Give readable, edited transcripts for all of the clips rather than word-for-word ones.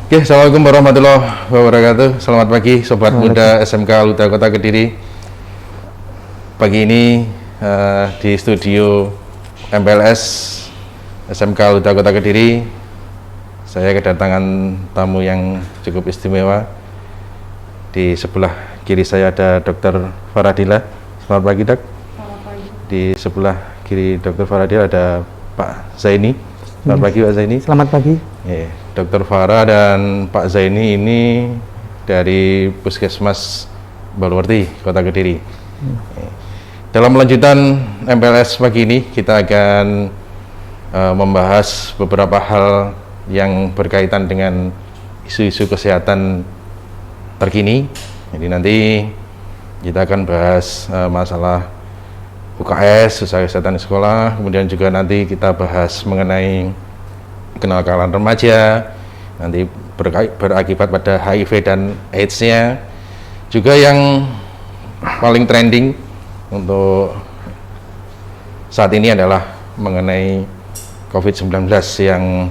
Oke, Assalamualaikum warahmatullahi wabarakatuh. Selamat pagi Sobat Muda SMK Alhuda Kota Kediri. Pagi ini di studio MPLS SMK Alhuda Kota Kediri, saya kedatangan tamu yang cukup istimewa. Di sebelah kiri saya ada Dr. Faradila. Selamat pagi, Dok. Selamat pagi. Di sebelah kiri Dr. Faradila ada Pak Zaini. Selamat pagi, Pak Zaini. Selamat pagi. Dr. Farah dan Pak Zaini ini dari Puskesmas Baluwerti, Kota Kediri. Dalam lanjutan MPLS pagi ini, kita akan membahas beberapa hal yang berkaitan dengan isu-isu kesehatan terkini. Jadi nanti kita akan bahas masalah UKS, usaha kesehatan di sekolah, kemudian juga nanti kita bahas mengenai kenakalan remaja, nanti berakibat pada HIV dan AIDS-nya. Juga yang paling trending untuk saat ini adalah mengenai COVID-19 yang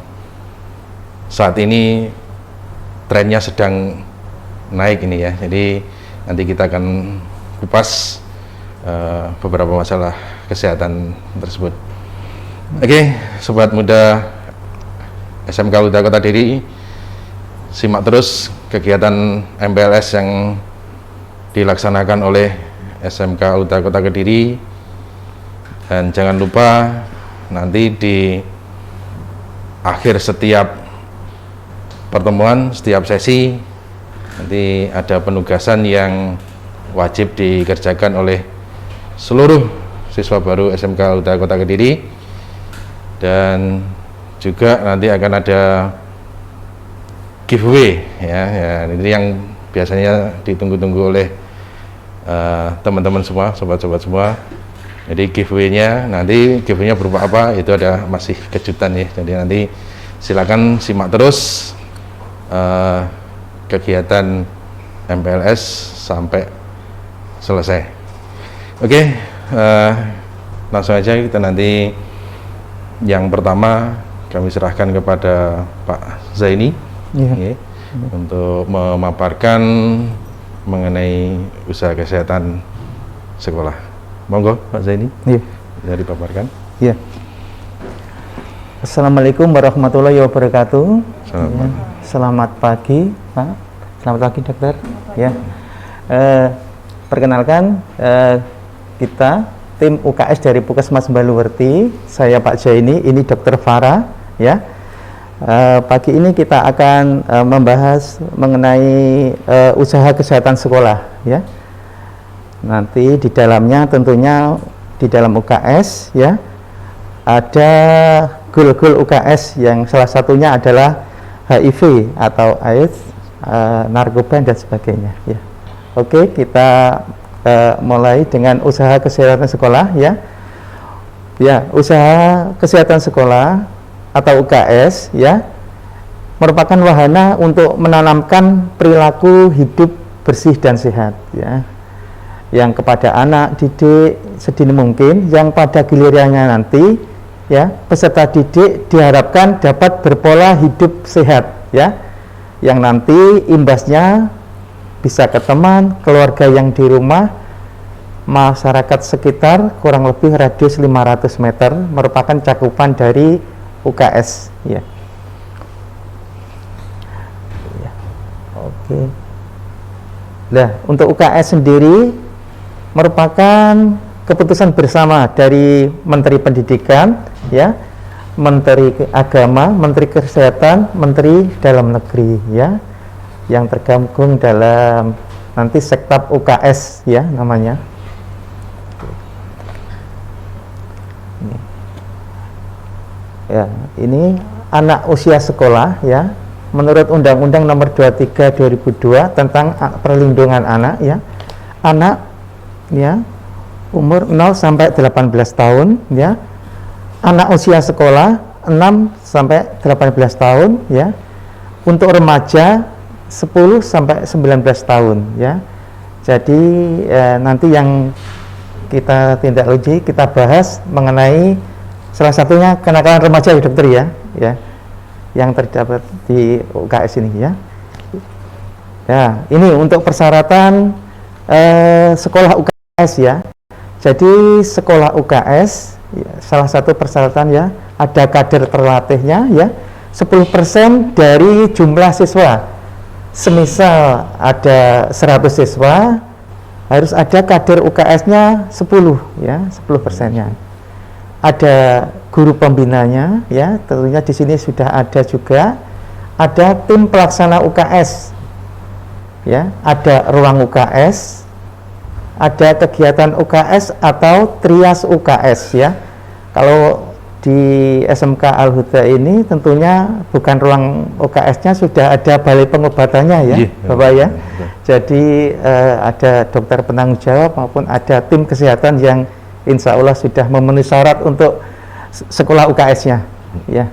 saat ini trennya sedang naik ini ya. Jadi nanti kita akan kupas beberapa masalah kesehatan tersebut. Oke, Sobat Muda SMK Alhuda Kota Kediri, simak terus kegiatan MPLS yang dilaksanakan oleh SMK Alhuda Kota Kediri, dan jangan lupa nanti di akhir setiap pertemuan, setiap sesi nanti ada penugasan yang wajib dikerjakan oleh seluruh siswa baru SMK Alhuda Kota Kediri, dan juga nanti akan ada giveaway ya, ini yang biasanya ditunggu-tunggu oleh teman-teman semua, sobat-sobat semua. Jadi giveaway-nya berupa apa, itu ada masih kejutan ya. Jadi nanti silakan simak terus kegiatan MPLS sampai selesai. Oke, langsung aja kita nanti yang pertama kami serahkan kepada Pak Zaini untuk memaparkan mengenai usaha kesehatan sekolah. Monggo Pak Zaini, bisa dipaparkan. Assalamualaikum warahmatullahi wabarakatuh. Selamat. Selamat pagi, Pak. Selamat pagi, Dokter. Perkenalkan, kita tim UKS dari Puskesmas Baluwerti. Saya Pak Zaini, ini Dr. Farah. Pagi ini kita akan membahas mengenai usaha kesehatan sekolah ya. Nanti di dalamnya tentunya di dalam UKS ya ada goal-goal UKS yang salah satunya adalah HIV atau AIDS, narkoba dan sebagainya ya. Oke, kita mulai dengan usaha kesehatan sekolah ya. Usaha kesehatan sekolah atau UKS ya merupakan wahana untuk menanamkan perilaku hidup bersih dan sehat ya, yang kepada anak didik sedini mungkin, yang pada gilirannya nanti ya peserta didik diharapkan dapat berpola hidup sehat ya, yang nanti imbasnya bisa ke teman, keluarga yang di rumah, masyarakat sekitar, kurang lebih radius 500 meter merupakan cakupan dari UKS ya. Oke. Nah, untuk UKS sendiri merupakan keputusan bersama dari Menteri Pendidikan ya, Menteri Agama, Menteri Kesehatan, Menteri Dalam Negeri ya, yang tergabung dalam nanti Sektab UKS ya namanya. Ya, ini anak usia sekolah ya. Menurut Undang-Undang Nomor 23 2002 tentang perlindungan anak ya. Anak ya umur 0 sampai 18 tahun ya. Anak usia sekolah 6 sampai 18 tahun ya. Untuk remaja 10 sampai 19 tahun ya. Jadi nanti yang kita tindak lanjuti, kita bahas mengenai salah satunya kenakalan remaja ya dokter ya. yang terdapat di UKS ini ya. Ya, ini untuk persyaratan sekolah UKS ya. Jadi sekolah UKS ya, salah satu persyaratan ya, ada kader terlatihnya ya, 10% dari jumlah siswa. Semisal ada 100 siswa, harus ada kader UKS-nya 10 ya, 10%-nya. Ada guru pembinanya ya, tentunya di sini sudah ada juga. Ada tim pelaksana UKS ya, ada ruang UKS, ada kegiatan UKS atau trias UKS ya. Kalau di SMK Al-Huda ini tentunya bukan ruang UKS-nya, sudah ada balai pengobatannya ya, Bapak ya. Jadi ada dokter penanggung jawab maupun ada tim kesehatan yang insya Allah sudah memenuhi syarat untuk sekolah UKS-nya ya.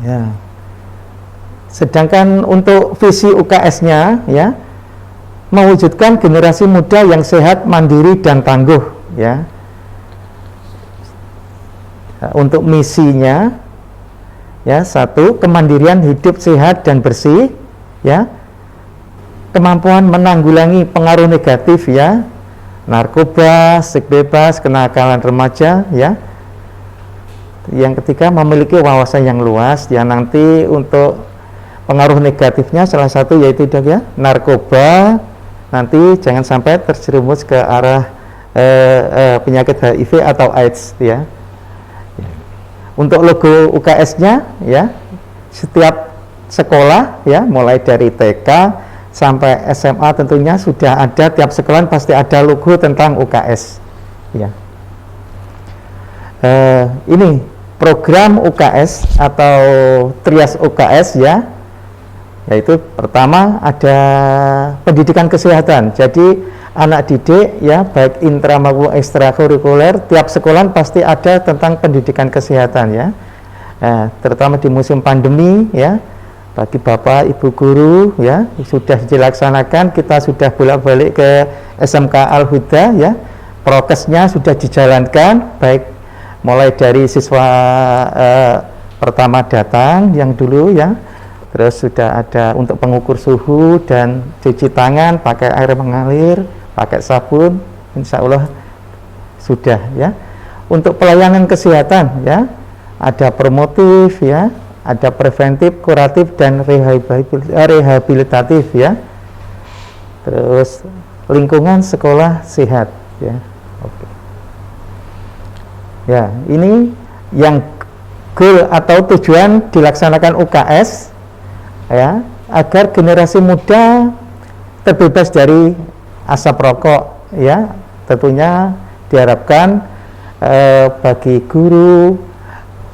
Ya. Sedangkan untuk visi UKS-nya ya, mewujudkan generasi muda yang sehat, mandiri dan tangguh ya. Untuk misinya ya, 1, kemandirian hidup sehat dan bersih ya, kemampuan menanggulangi pengaruh negatif ya, narkoba, seks bebas, kenakalan remaja ya. Yang ketiga, memiliki wawasan yang luas ya. Nanti untuk pengaruh negatifnya salah satu yaitu ya, narkoba, nanti jangan sampai terjerumus ke arah penyakit HIV atau AIDS ya. Untuk logo UKS-nya ya, setiap sekolah ya, mulai dari TK sampai SMA tentunya sudah ada, tiap sekolah pasti ada logo tentang UKS ya. Ini program UKS atau trias UKS ya, yaitu pertama ada pendidikan kesehatan. Jadi anak didik ya, baik intra maupun ekstrakurikuler, tiap sekolah pasti ada tentang pendidikan kesehatan ya. Terutama di musim pandemi ya, bagi bapak ibu guru ya, sudah dilaksanakan, kita sudah bolak-balik ke SMK Al-Huda ya, prokesnya sudah dijalankan, baik mulai dari siswa pertama datang yang dulu ya, terus sudah ada untuk pengukur suhu dan cuci tangan pakai air mengalir, pakai sabun, insya Allah sudah ya. Untuk pelayanan kesehatan ya, ada promotif ya, ada preventif, kuratif dan rehabilitatif ya. Terus lingkungan sekolah sehat ya. Oke. Ya, ini yang goal atau tujuan dilaksanakan UKS ya, agar generasi muda terbebas dari asap rokok ya. Tentunya diharapkan bagi guru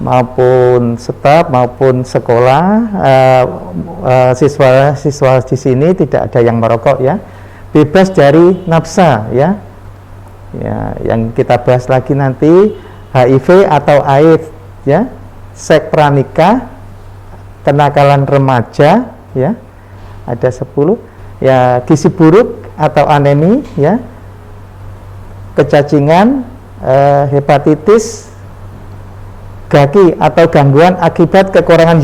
maupun staf maupun sekolah, siswa di sini tidak ada yang merokok ya, bebas dari nafsa ya. Ya, yang kita bahas lagi nanti HIV atau AIDS ya, seks pranikah, kenakalan remaja ya, ada 10 ya, gizi buruk atau anemi ya, kecacingan, hepatitis, gaki atau gangguan akibat kekurangan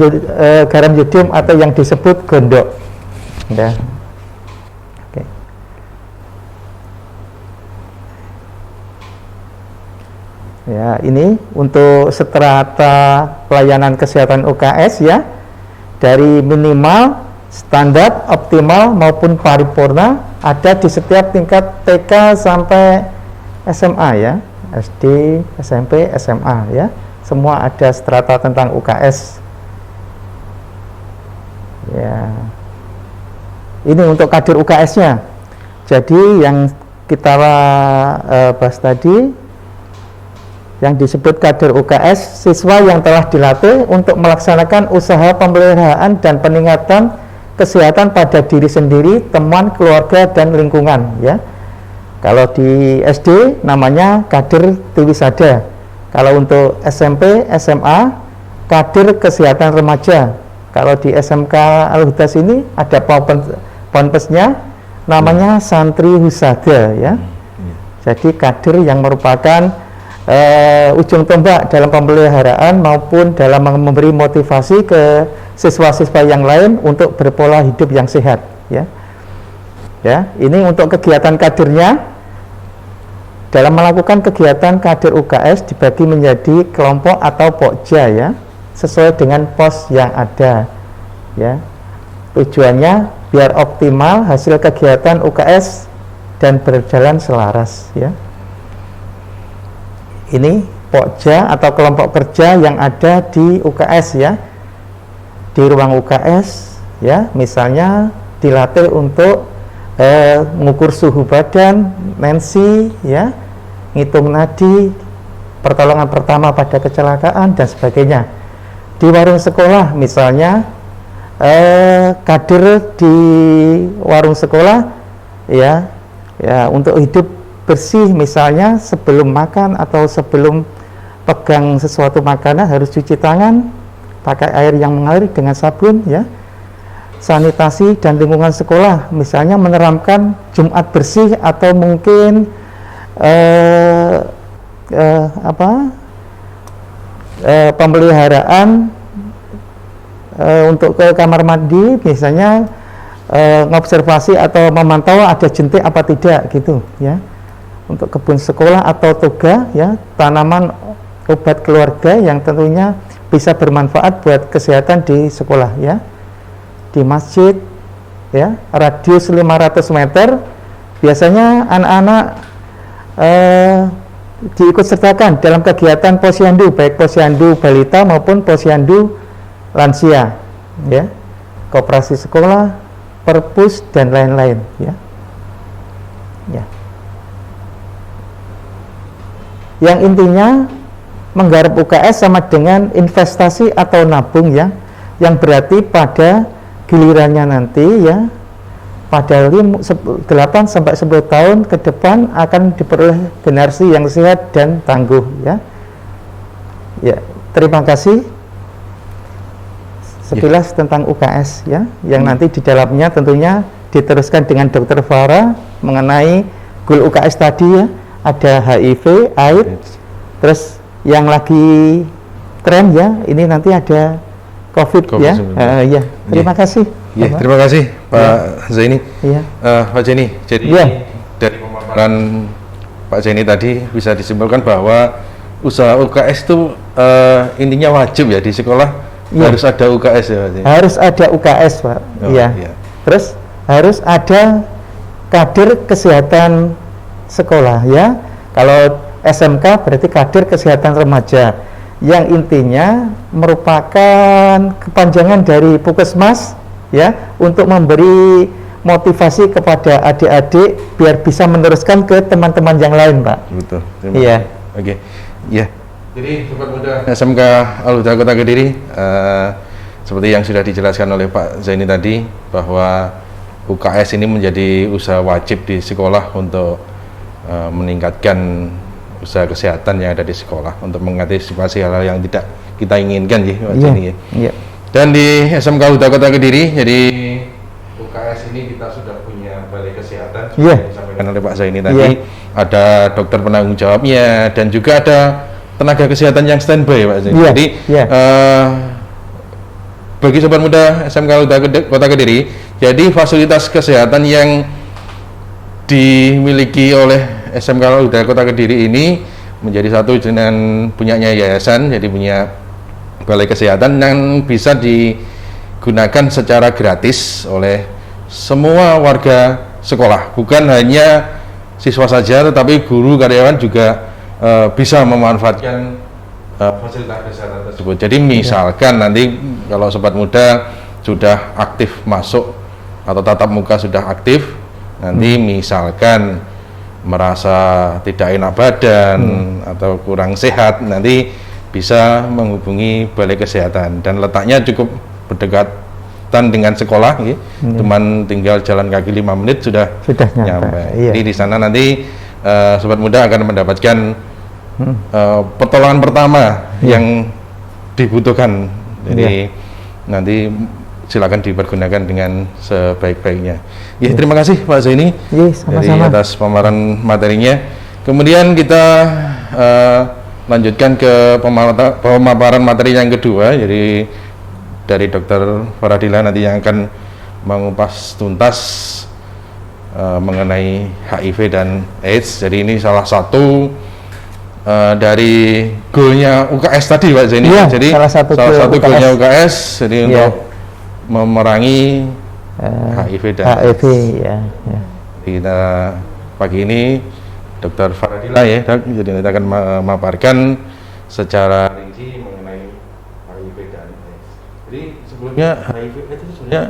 garam yodium atau yang disebut gondok ya. Oke. Ya, ini untuk strata pelayanan kesehatan UKS ya, dari minimal, standar, optimal maupun paripurna ada di setiap tingkat TK sampai SMA ya, SD, SMP, SMA ya, semua ada strata tentang UKS ya. Ini untuk kader UKS-nya. Jadi yang kita bahas tadi, yang disebut kader UKS, siswa yang telah dilatih untuk melaksanakan usaha pemeliharaan dan peningkatan kesehatan pada diri sendiri, teman, keluarga, dan lingkungan ya. Kalau di SD namanya kader Tiwisada. Kalau untuk SMP, SMA, kader kesehatan remaja. Kalau di SMK Al-Huda ini ada ponpesnya, namanya santri husada ya. Jadi kader yang merupakan ujung tombak dalam pemeliharaan maupun dalam memberi motivasi ke siswa-siswa yang lain untuk berpola hidup yang sehat, ya. Ya, ini untuk kegiatan kadernya. Dalam melakukan kegiatan kader UKS dibagi menjadi kelompok atau pokja, ya, sesuai dengan pos yang ada, ya. Tujuannya biar optimal hasil kegiatan UKS dan berjalan selaras, ya. Ini pokja atau kelompok kerja yang ada di UKS, ya, di ruang UKS, ya. Misalnya dilatih untuk mengukur suhu badan, tensi, ya, ngitung nadi, pertolongan pertama pada kecelakaan dan sebagainya. Di warung sekolah misalnya, kader di warung sekolah, ya, untuk hidup bersih, misalnya sebelum makan atau sebelum pegang sesuatu makanan harus cuci tangan pakai air yang mengalir dengan sabun, ya. Sanitasi dan lingkungan sekolah, misalnya menerapkan Jumat bersih atau mungkin pemeliharaan untuk ke kamar mandi, misalnya ngobservasi atau memantau ada jentik apa tidak, gitu, ya. Untuk kebun sekolah atau toga, ya, tanaman obat keluarga yang tentunya bisa bermanfaat buat kesehatan di sekolah, ya. Di masjid, ya, radius 500 meter biasanya anak-anak diikut sertakan dalam kegiatan posyandu, baik posyandu balita maupun posyandu lansia, ya, koperasi sekolah, perpus dan lain-lain, ya. Ya. Yang intinya menggarap UKS sama dengan investasi atau nabung, ya, yang berarti pada gilirannya nanti, ya, pada 8 sampai 10 tahun ke depan akan diperoleh generasi yang sehat dan tangguh, ya. Ya, terima kasih. Sekilas tentang UKS, ya, yang nanti di dalamnya tentunya diteruskan dengan Dr. Farah mengenai goal UKS tadi, ya. Ada HIV, AIDS, terus yang lagi tren, ya, ini nanti ada COVID, ya. Ya, terima kasih. Ya, terima kasih Pak Zaini. Ya. Pak Zaini, jadi dari pemaparan Pak Zaini tadi bisa disimpulkan bahwa usaha UKS itu intinya wajib, ya, di sekolah, ya. Harus ada UKS, ya, Pak Zaini. Harus ada UKS, Pak. Iya. Ya. Terus harus ada kader kesehatan sekolah, ya. Kalau SMK berarti kader kesehatan remaja, yang intinya merupakan kepanjangan dari Puskesmas, ya, untuk memberi motivasi kepada adik-adik biar bisa meneruskan ke teman-teman yang lain, Pak. Betul. Iya. Oke. Iya. Jadi sobat muda SMK Al-Huda Kota Kediri, seperti yang sudah dijelaskan oleh Pak Zaini tadi, bahwa UKS ini menjadi usaha wajib di sekolah untuk meningkatkan usaha kesehatan yang ada di sekolah, untuk mengantisipasi hal-hal yang tidak kita inginkan, ya, Pak Zaini, ya. Iya. Dan di SMK Huda Kota Kediri, jadi UKS ini kita sudah punya balai kesehatan, seperti yang disampaikan oleh Pak Zaini tadi, ada dokter penanggung jawabnya, dan juga ada tenaga kesehatan yang standby, Pak Zaini. Jadi bagi sobat muda SMK Huda Kota Kediri, jadi fasilitas kesehatan yang dimiliki oleh SMK Huda Kota Kediri ini menjadi satu dengan punyanya yayasan, jadi punya balai kesehatan yang bisa digunakan secara gratis oleh semua warga sekolah, bukan hanya siswa saja, tetapi guru, karyawan juga bisa memanfaatkan fasilitas kesehatan tersebut. Jadi misalkan nanti kalau sobat muda sudah aktif masuk atau tatap muka sudah aktif, nanti misalkan merasa tidak enak badan atau kurang sehat, nanti bisa menghubungi balai kesehatan, dan letaknya cukup berdekatan dengan sekolah, ya. Cuman tinggal jalan kaki 5 menit sudah nyampe. Jadi di sana nanti sobat muda akan mendapatkan pertolongan pertama yang dibutuhkan. Jadi nanti silakan dipergunakan dengan sebaik-baiknya. Ya, terima kasih Pak Zaini dari atas pemaparan materinya. Kemudian kita lanjutkan ke pemaparan materi yang kedua, jadi dari Dr. Faradila nanti yang akan mengupas tuntas mengenai HIV dan AIDS. Jadi ini salah satu dari goalnya UKS tadi Pak Zaini. Iya, jadi salah satu goalnya UKS jadi untuk memerangi HIV dan HIV AIDS. ya. Kita pagi ini Dr. Faradila ya, jadi kita akan memaparkan secara rinci mengenai HIV dan AIDS. Jadi sebelumnya HIV itu sebenarnya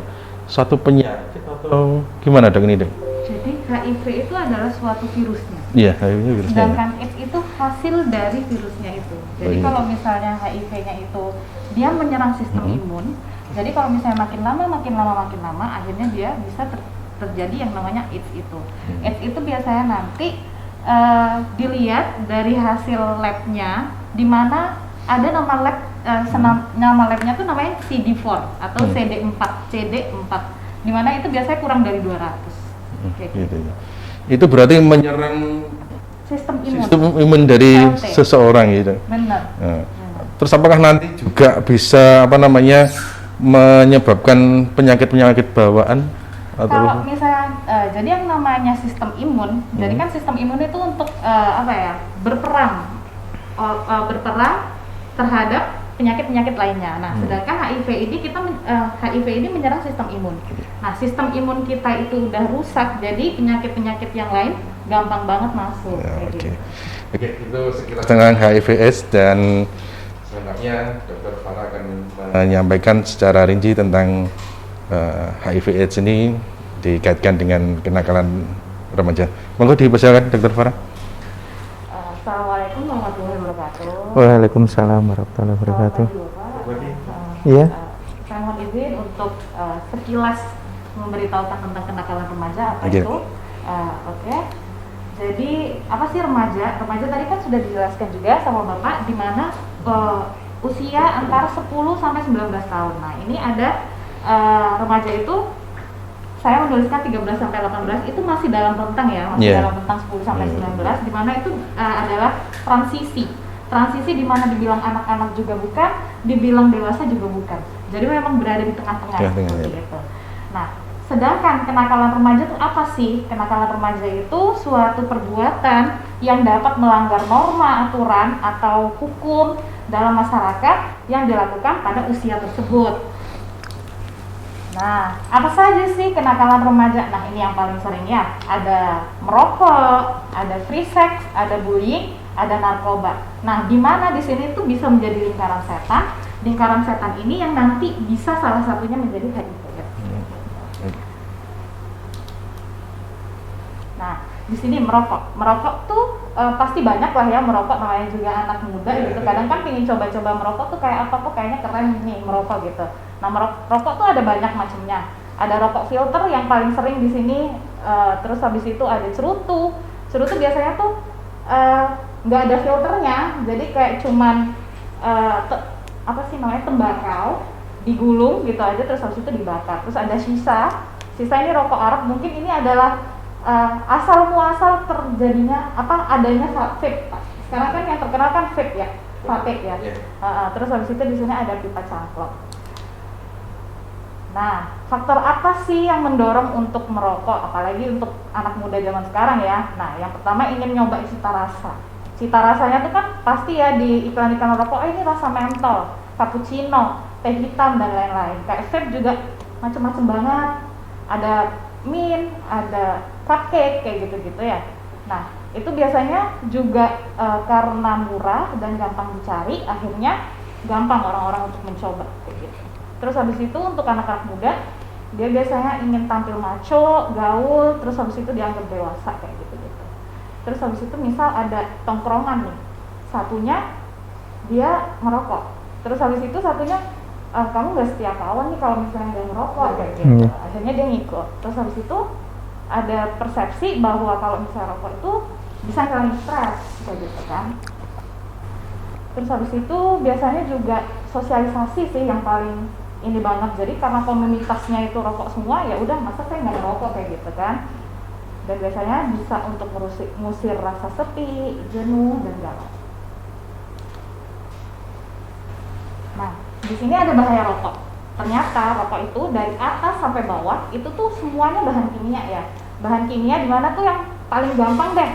suatu penyakit atau gimana Dok ini Dok? Jadi HIV itu adalah suatu virusnya. Iya, HIV itu virusnya. Sedangkan AIDS itu hasil dari virusnya itu. Jadi kalau misalnya HIV-nya itu dia menyerang sistem imun. Jadi kalau misalnya makin lama, akhirnya dia bisa terjadi yang namanya AIDS itu. AIDS itu biasanya nanti dilihat dari hasil labnya, di mana ada nama lab nama labnya tuh namanya CD4 atau CD4, di mana itu biasanya kurang dari 200. Gitu. Itu berarti menyerang sistem imun dari seseorang gitu. Benar. Terus apakah nanti juga bisa menyebabkan penyakit bawaan? Kalau misalnya jadi yang namanya sistem imun, jadi kan sistem imun itu untuk berperang terhadap penyakit-penyakit lainnya. Nah, sedangkan HIV ini menyerang sistem imun. Nah, sistem imun kita itu udah rusak, jadi penyakit-penyakit yang lain gampang banget masuk. Oke, itu sekilas tentang HIV/AIDS dan selengkapnya Dr. Farah akan menyampaikan secara rinci tentang HIV/AIDS ini dikaitkan dengan kenakalan remaja. Monggo dipersilakan Dr. Farah. Assalamualaikum warahmatullahi wabarakatuh. Waalaikumsalam warahmatullahi wabarakatuh. Iya. Saya mohon izin untuk sekilas memberitahukan tentang kenakalan remaja apa itu. Oke. Jadi apa sih remaja? Remaja tadi kan sudah dijelaskan juga sama Bapak di mana usia antara 10 sampai 19 tahun. Nah, ini ada remaja itu saya menuliskan 13 sampai 18 itu masih dalam rentang ya, dalam rentang 10 sampai 19 di mana itu adalah transisi di mana dibilang anak-anak juga bukan, dibilang dewasa juga bukan. Jadi memang berada di tengah-tengah seperti itu. Nah, sedangkan kenakalan remaja itu apa sih? Kenakalan remaja itu suatu perbuatan yang dapat melanggar norma, aturan atau hukum dalam masyarakat yang dilakukan pada usia tersebut. Nah, apa saja sih kenakalan remaja? Nah, ini yang paling sering ya. Ada merokok, ada free sex, ada bullying, ada narkoba. Nah, di mana di sini tuh bisa menjadi lingkaran setan. Lingkaran setan ini yang nanti bisa salah satunya menjadi HIV. Nah, di sini merokok. Merokok tuh pasti banyak lah ya merokok, namanya juga anak muda gitu. Kadang kan pengen coba-coba merokok tuh kayak apa kok kayaknya keren nih merokok gitu. Nah, merokok tuh ada banyak macamnya. Ada rokok filter yang paling sering di sini, terus habis itu ada cerutu. Cerutu biasanya tuh nggak ada filternya, jadi kayak cuman tembakau digulung gitu aja, terus habis itu dibakar. Terus ada sisa ini rokok Arab, mungkin ini adalah asal muasal terjadinya adanya vape. Sekarang kan yang terkenal kan vape ya, terus habis itu di sini ada pipa cangklok. Nah, faktor apa sih yang mendorong untuk merokok, apalagi untuk anak muda zaman sekarang ya? Nah, yang pertama ingin nyoba cita rasa. Cita rasanya tuh kan pasti ya di iklan-iklan rokok, ini rasa mentol, cappuccino, teh hitam dan lain-lain. Kayak vape juga macam-macam banget. Ada mint, ada cupcake kayak gitu-gitu ya. Nah, itu biasanya juga karena murah dan gampang dicari, akhirnya gampang orang-orang untuk mencoba kayak gitu. Terus habis itu untuk anak-anak muda, dia biasanya ingin tampil maco, gaul, terus habis itu dianggap dewasa kayak gitu-gitu. Terus habis itu misal ada tongkrongan nih, satunya dia merokok, terus habis itu satunya kamu gak setia kawan nih kalau misalnya nggak ngerokok kayak gitu. Akhirnya dia ngikut. Terus habis itu ada persepsi bahwa kalau misalnya rokok itu bisa ngilangin stres kayak gitu kan. Terus habis itu biasanya juga sosialisasi sih yang paling ini banget. Jadi karena komunitasnya itu rokok semua, ya udah masa saya nggak ngerokok kayak gitu kan. Dan biasanya bisa untuk ngusir rasa sepi, jenuh, dan galau. Nah, di sini ada bahaya rokok. Ternyata rokok itu dari atas sampai bawah itu tuh semuanya bahan kimia ya. Bahan kimia di mana tuh yang paling gampang deh,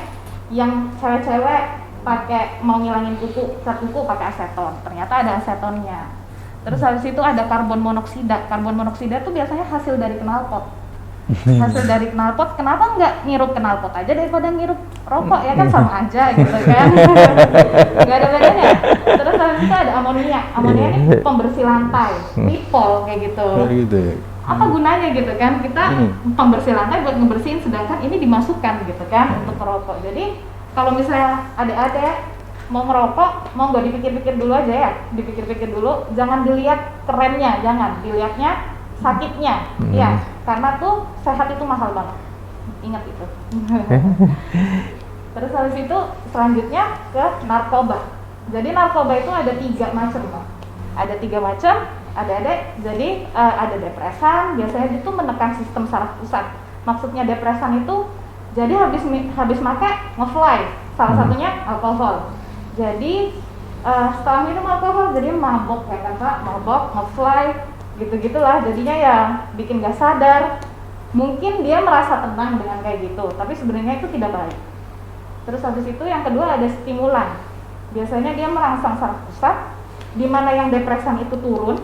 yang cewek-cewek pakai mau ngilangin kuku, cat kuku pakai aseton. Ternyata ada asetonnya. Terus habis itu ada karbon monoksida. Karbon monoksida tuh biasanya hasil dari knalpot. Hasil dari knalpot, kenapa nggak ngirup knalpot aja daripada ngirup rokok, ya kan sama aja gitu kan. Nggak ada bedanya. Terus habis itu ada amonia. Amonia ini pembersih lantai, people kayak gitu. Gitu ya. Apa gunanya gitu kan, kita pembersih lantai buat ngebersihin, sedangkan ini dimasukkan gitu kan untuk merokok. Jadi kalau misalnya adik-adik mau ngerokok, mau nggak dipikir-pikir dulu aja ya, dipikir-pikir dulu, jangan dilihat kerennya, jangan dilihatnya sakitnya, ya, karena tuh sehat itu mahal banget, ingat itu. Terus habis itu selanjutnya ke narkoba. Jadi narkoba itu ada 3 macam, ada 3 macam, adik-adik. Jadi ada depresan, biasanya itu menekan sistem saraf pusat. Maksudnya depresan itu, jadi habis make nge-fly, salah satunya alkohol. Jadi setelah minum alkohol jadi mabok ya kan Pak, mabok, nge-fly, gitu-gitulah, jadinya ya bikin gak sadar. Mungkin dia merasa tenang dengan kayak gitu, tapi sebenarnya itu tidak baik. Terus habis itu yang kedua ada stimulan. Biasanya dia merangsang saraf pusat, di mana yang depresan itu turun,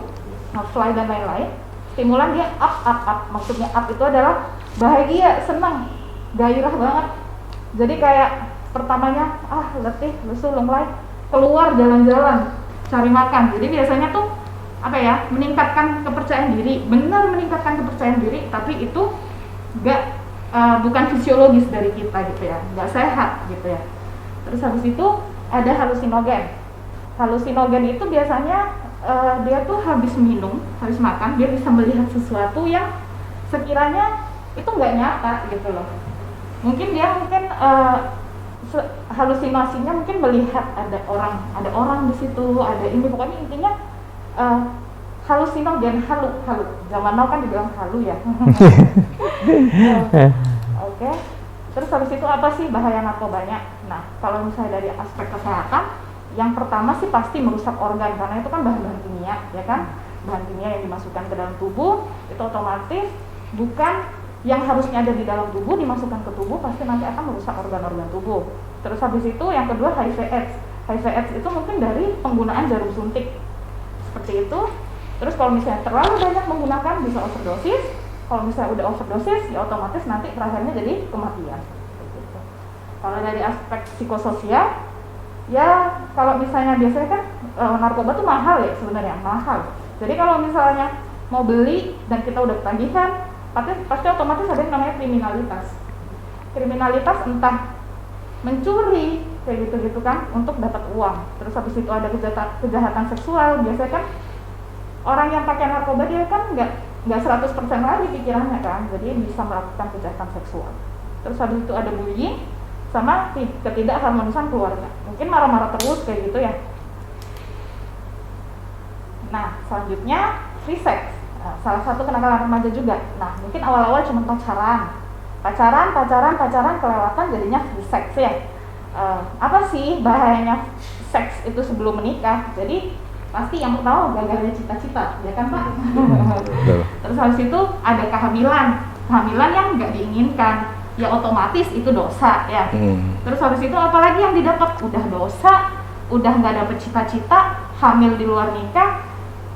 nge-fly dan lain-lain. Stimulan dia up. Maksudnya up itu adalah bahagia, senang, gairah banget. Jadi kayak pertamanya letih, lesu, lunglai, keluar jalan-jalan, cari makan. Jadi biasanya tuh apa ya, meningkatkan kepercayaan diri, benar meningkatkan kepercayaan diri, tapi itu bukan fisiologis dari kita gitu ya, nggak sehat gitu ya. Terus habis itu ada halusinogen. Halusinogen itu biasanya dia tuh habis minum, habis makan, dia bisa melihat sesuatu yang sekiranya itu nggak nyata gitu loh. Mungkin halusinasinya mungkin melihat ada orang di situ, ada ini, pokoknya intinya halusinogen, halu. Zaman now kan dibilang halu ya. Oke. Terus habis itu apa sih bahaya narkobanya? Nah, kalau misalnya dari aspek kesehatan, yang pertama sih pasti merusak organ, karena itu kan bahan-bahan kimia, ya kan? Bahan kimia yang dimasukkan ke dalam tubuh, itu otomatis bukan yang harusnya ada di dalam tubuh dimasukkan ke tubuh, pasti nanti akan merusak organ-organ tubuh. Terus habis itu yang kedua HIV/AIDS. HIV/AIDS itu mungkin dari penggunaan jarum suntik. Seperti itu. Terus kalau misalnya terlalu banyak menggunakan bisa overdosis. Kalau misalnya udah overdosis ya otomatis nanti terakhirnya jadi kematian. Gitu. Kalau dari aspek psikososial, ya kalau misalnya biasanya kan narkoba tuh mahal ya, sebenarnya mahal. Jadi kalau misalnya mau beli dan kita udah ketagihan, pasti otomatis ada yang namanya kriminalitas. Kriminalitas entah mencuri kayak gitu kan untuk dapat uang. Terus habis itu ada kejahatan seksual. Biasanya kan orang yang pakai narkoba dia kan nggak 100% lagi pikirannya kan, jadi bisa melakukan kejahatan seksual. Terus habis itu ada bullying sama ketidakharmonisan keluarga. Mungkin marah-marah terus kayak gitu ya. Nah, selanjutnya free sex. Salah satu kenakalan remaja juga. Nah, mungkin awal-awal cuma pacaran kelewatan jadinya free sex ya. Apa sih bahayanya seks itu sebelum menikah? Jadi pasti yang pertama gagalnya cita-cita, ya kan Pak? Terus habis itu ada kehamilan yang nggak diinginkan, ya otomatis itu dosa ya. Terus habis itu apalagi yang didapat, udah dosa, udah nggak dapet cita-cita, hamil di luar nikah,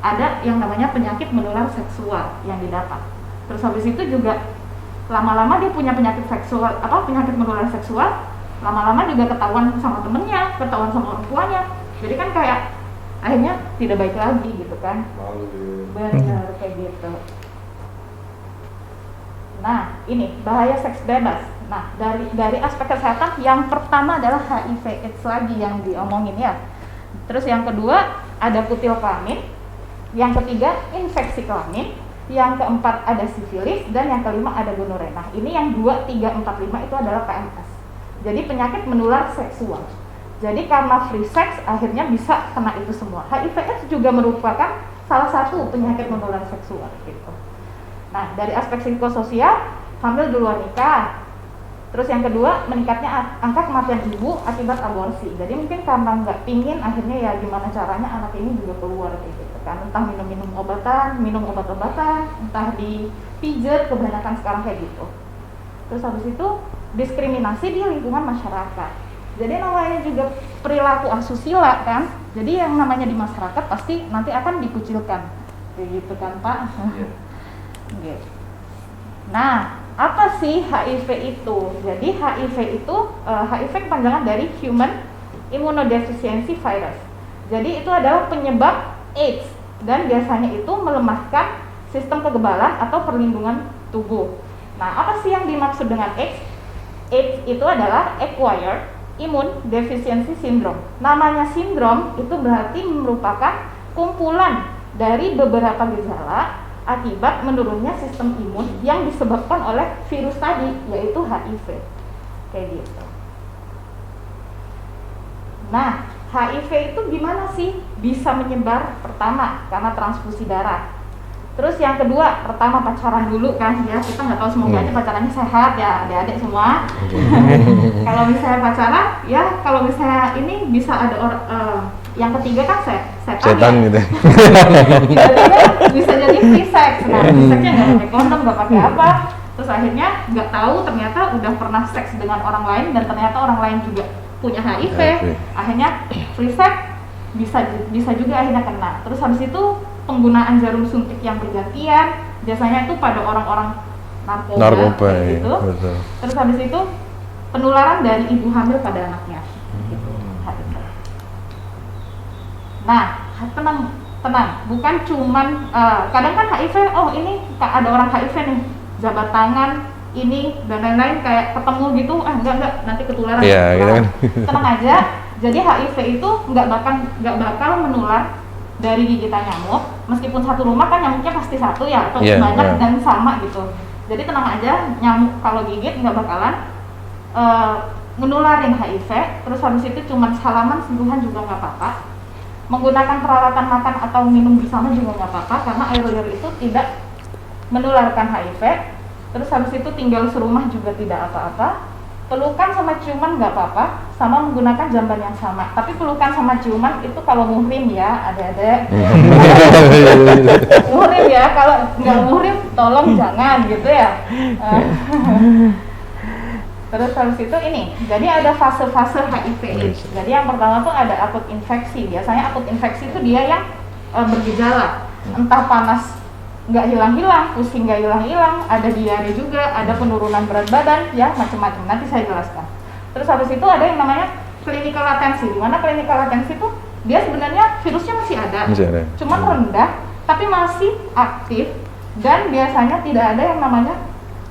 ada yang namanya penyakit menular seksual yang didapat. Terus habis itu juga lama-lama dia punya penyakit menular seksual, lama-lama juga ketahuan sama temennya, ketahuan sama orang tuanya. Jadi kan kayak akhirnya tidak baik lagi gitu kan. Benar kayak gitu. Nah, ini bahaya seks bebas. Nah, dari aspek kesehatan yang pertama adalah HIV/AIDS lagi yang diomongin ya. Terus yang kedua ada kutil kelamin, yang ketiga infeksi kelamin, yang keempat ada sifilis, dan yang kelima ada gonorrea. Nah, ini yang 2, 3, 4, 5 itu adalah PMS. Jadi penyakit menular seksual. Jadi karena free sex akhirnya bisa kena itu semua. HIV/AIDS juga merupakan salah satu penyakit menular seksual gitu. Nah, dari aspek psikososial, hamil di luar nikah, Terus yang kedua, meningkatnya angka kematian ibu akibat aborsi. Jadi mungkin karena nggak pingin, akhirnya ya gimana caranya anak ini juga keluar kayak gitu kan. Entah minum obat-obatan, entah dipijet, kebanyakan sekarang kayak gitu. Terus habis itu diskriminasi di lingkungan masyarakat. Jadi namanya juga perilaku asusila kan. Jadi yang namanya di masyarakat pasti nanti akan dikucilkan. Kayak gitu kan Pak. Oke. Nah, apa sih HIV itu? Jadi HIV itu HIV kepanjangan dari Human Immunodeficiency Virus. Jadi itu adalah penyebab AIDS dan biasanya itu melemahkan sistem kekebalan atau perlindungan tubuh. Nah, apa sih yang dimaksud dengan AIDS? AIDS itu adalah Acquired Immune Deficiency Syndrome. Namanya sindrom itu berarti merupakan kumpulan dari beberapa gejala akibat menurunnya sistem imun yang disebabkan oleh virus tadi, yaitu HIV. Kayak gitu. Nah, HIV itu gimana sih bisa menyebar? Pertama, karena transfusi darah. Terus yang kedua, pertama pacaran dulu kan ya, kita nggak tahu, semoga aja pacarannya sehat ya adik-adik semua. Kalau misalnya pacaran, ya kalau misalnya ini bisa ada yang ketiga kan setan ya? Gitu. Bisa jadi free sex. Nah, free sexnya nggak pakai kondom, nggak pakai apa. Terus akhirnya nggak tahu ternyata udah pernah seks dengan orang lain dan ternyata orang lain juga punya HIV. Akhirnya free sex bisa juga akhirnya kena. Terus habis itu penggunaan jarum suntik yang bergantian, biasanya itu pada orang-orang narkoba gitu. Betul. Terus habis itu penularan dari ibu hamil pada anaknya. Gitu. Nah, tenang, bukan cuman kadang kan HIV, oh ini ada orang HIV nih, jabat tangan ini dan lain-lain kayak ketemu gitu, enggak nanti ketularan. Iya, gitu kan. Tenang aja. Jadi HIV itu nggak bakal menular dari gigitan nyamuk, meskipun satu rumah kan nyamuknya pasti satu ya, atau banyak dan sama gitu. Jadi tenang aja, nyamuk kalau gigit nggak bakalan menularin HIV. Terus habis itu cuman salaman sentuhan juga nggak apa-apa. Menggunakan peralatan makan atau minum bersama juga nggak apa-apa, karena air liur itu tidak menularkan HIV. Terus habis itu tinggal serumah juga tidak apa-apa. Pelukan sama ciuman nggak apa-apa, sama menggunakan jamban yang sama. Tapi pelukan sama ciuman itu kalau muhrim ya, adik-adik. Muhrim ya, kalau nggak muhrim tolong jangan gitu ya. Terus habis itu ini, jadi ada fase-fase HIV/AIDS. Jadi yang pertama tuh ada akut infeksi. Biasanya akut infeksi itu dia yang bergejala, entah panas nggak hilang-hilang, pusing nggak hilang-hilang, ada diare juga, ada penurunan berat badan, ya macam-macam. Nanti saya jelaskan. Terus habis itu ada yang namanya clinical latency. Di mana clinical latency itu dia sebenarnya virusnya masih ada, cuman rendah, tapi masih aktif dan biasanya tidak ada yang namanya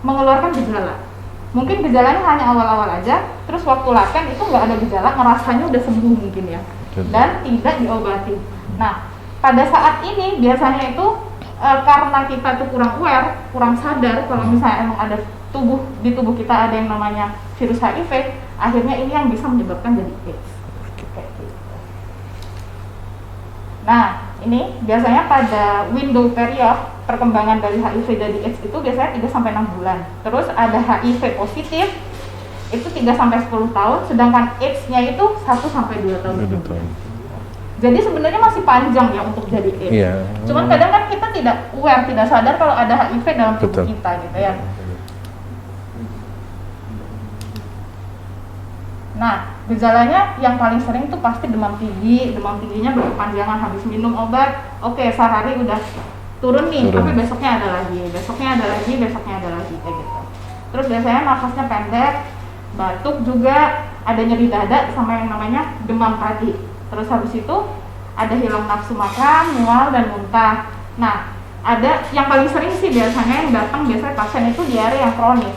mengeluarkan gejala. Mungkin gejalanya hanya awal-awal aja, terus waktu laten itu nggak ada gejala, ngerasanya udah sembuh mungkin ya, dan tidak diobati. Nah, pada saat ini biasanya itu karena kita tuh kurang aware, kurang sadar kalau misalnya emang ada di tubuh kita ada yang namanya virus HIV, akhirnya ini yang bisa menyebabkan jadi AIDS. Nah, ini biasanya pada window period perkembangan dari HIV dari AIDS itu biasanya 3-6 bulan. Terus ada HIV positif itu 3-10 tahun, sedangkan AIDS-nya itu 1-2 tahun. Jadi sebenarnya masih panjang ya untuk jadi AIDS. Iya. Cuman kadang kan kita tidak aware, tidak sadar kalau ada HIV dalam tubuh kita gitu ya. Nah, gejalanya yang paling sering itu pasti demam tinggi. Demam tingginya berkepanjangan habis minum obat. Oke, sehari udah turun nih, tapi besoknya ada lagi, besoknya ada lagi kayak gitu. Terus biasanya nafasnya pendek, batuk juga, ada nyeri dada sama yang namanya demam tadi. Terus habis itu ada hilang nafsu makan, mual dan muntah. Nah, ada yang paling sering sih biasanya yang datang biasanya pasien itu diare yang kronis.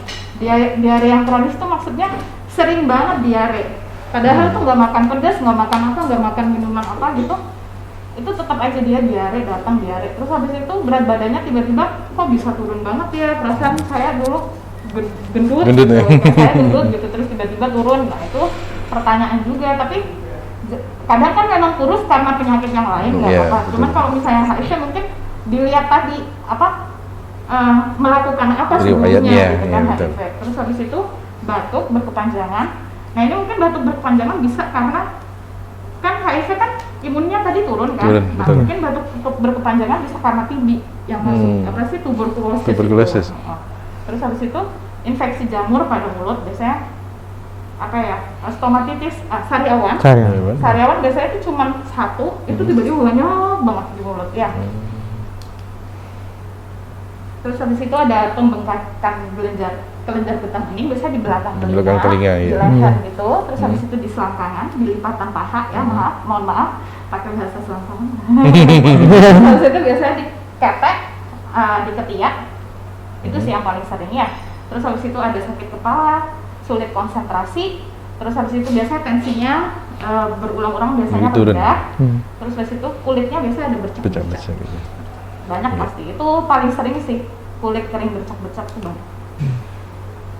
Diare yang kronis itu maksudnya sering banget diare. Padahal tuh nggak makan pedas, nggak makan apa, nggak makan minuman apa gitu, itu tetap aja dia diare, datang diare. Terus habis itu berat badannya tiba-tiba kok bisa turun banget ya, perasaan saya dulu gendut gitu, saya gendut gitu, terus tiba-tiba turun. Nah itu pertanyaan juga, tapi kadang kan memang kurus karena penyakit yang lain nggak apa-apa. Cuman kalau misalnya HIV mungkin dilihat tadi apa melakukan apa sebelumnya gitu kan HIV. Terus habis itu batuk berkepanjangan. Nah ini mungkin batuk berkepanjangan bisa karena kan HIV kan imunnya tadi turun kan. Turun, Nah betul. mungkin batuk berkepanjangan bisa karena TB yang masuk apa sih tuberkulosis. Itu. Terus habis itu infeksi jamur pada mulut biasanya apa ya, stomatitis, sariawan. Sariawan biasanya itu cuma satu, itu tiba-tiba banyak banget di mulut ya. Terus habis itu ada pembengkakan kelenjar getah bening, biasanya di belakang telinga, iya. di leher gitu. Terus habis itu di selangkangan, di lipatan paha ya, mohon maaf, pakai bahasa selangkangan. Habis itu biasanya di ketek, di ketiak, itu sih yang paling sering ya. Terus habis itu ada sakit kepala, sulit konsentrasi. Terus habis itu biasanya tensinya berulang-ulang biasanya rendah. Terus habis itu kulitnya biasanya ada bercak-bercak. Banyak pasti, itu paling sering sih, kulit kering bercak-bercak tuh banyak.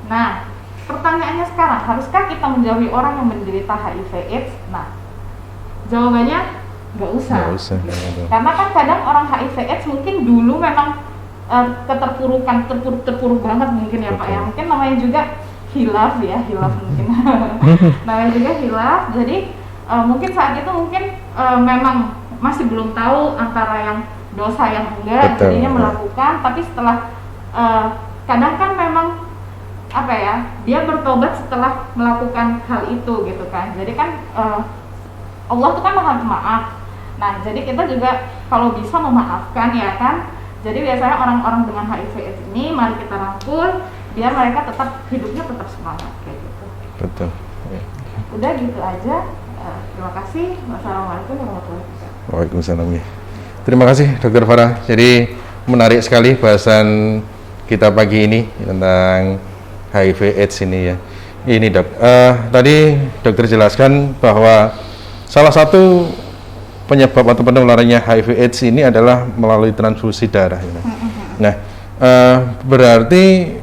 Nah, pertanyaannya sekarang, haruskah kita menjauhi orang yang menderita HIV/AIDS? Nah, jawabannya nggak usah. Gitu. Karena kan kadang orang HIV/AIDS mungkin dulu memang terpuruk banget mungkin ya Pak ya. Mungkin namanya juga hilaf ya, hilaf mungkin. Namanya juga hilaf. Jadi mungkin saat itu mungkin memang masih belum tahu antara yang dosa yang enggak, jadinya melakukan. Tapi setelah kadang kan memang apa ya, dia bertobat setelah melakukan hal itu gitu kan. Jadi kan Allah tuh kan maha pemaaf. Nah jadi kita juga kalau bisa memaafkan ya kan. Jadi biasanya orang-orang dengan HIV/AIDS ini mari kita rangkul biar mereka tetap hidupnya tetap semangat kayak gitu. Betul. Ya. Udah gitu aja. Terima kasih. Wassalamualaikum warahmatullahi wabarakatuh. Waalaikumsalam. Terima kasih Dr. Farah. Jadi menarik sekali bahasan kita pagi ini tentang HIV/AIDS ini ya. Ini dok, tadi dokter jelaskan bahwa salah satu penyebab atau penularannya HIV/AIDS ini adalah melalui transfusi darah. Ya. Nah, berarti